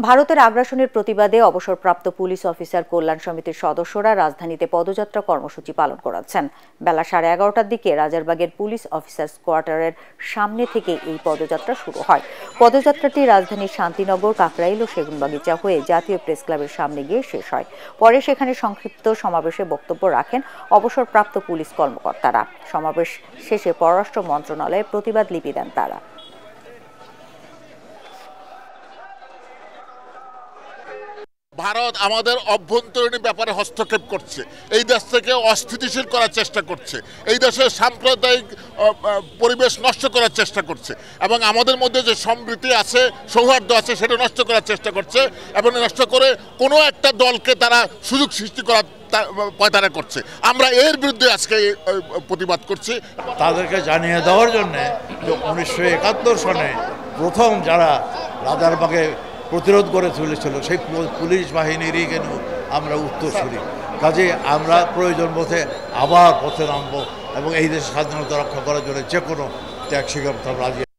ভারতের আগ্রাসনের প্রতিবাদে অবসরপ্রাপ্ত পুলিশ অফিসার কল্যাণ সমিতির সদস্যরা রাজধানীতে পদযাত্রা কর্মসূচি পালন করাচ্ছেন। বেলা 11:30টার দিকে রাজারবাগের পুলিশ অফিসার্স কোয়ার্টারের সামনে থেকে এই পদযাত্রা শুরু হয়। পদযাত্রাটি রাজধানীর শান্তিনগর, কাকরাইল ও সেগুনবাগিচা হয়ে জাতীয় প্রেস ক্লাবের সামনে গিয়ে শেষ হয়। পরে সেখানে সংক্ষিপ্ত সমাবেশে বক্তব্য রাখেন অবসরপ্রাপ্ত পুলিশ কর্মকর্তারা। সমাবেশ শেষে পররাষ্ট্র মন্ত্রণালয়ে প্রতিবাদ লিপি দেন তারা। ভারত আমাদের অভ্যন্তরীণ ব্যাপারে হস্তক্ষেপ করছে, এই দেশ থেকে অস্থিতিশীল করার চেষ্টা করছে, এই দেশের সাম্প্রদায়িক পরিবেশ নষ্ট করার চেষ্টা করছে এবং আমাদের মধ্যে যে সম্প্রীতি আছে, সৌহার্দ্য আছে, সেটা নষ্ট করার চেষ্টা করছে এবং নষ্ট করে কোনো একটা দলকে তারা সুযোগ সৃষ্টি করার পয়তারা করছে। আমরা এর বিরুদ্ধে আজকে প্রতিবাদ করছি। তাদেরকে জানিয়ে দেওয়ার জন্যে যে 1971 সনে প্রথম যারা রাজারবাগে প্রতিরোধ করে তুলেছিল সেই পুলিশ বাহিনীরই কেন আমরা উত্তরসূরি। কাজে আমরা প্রয়োজন বোধে আবার পথে নামবো এবং এই দেশের স্বাধীনতা রক্ষা করার জন্য যে কোনো ত্যাগ স্বীকার রাজি।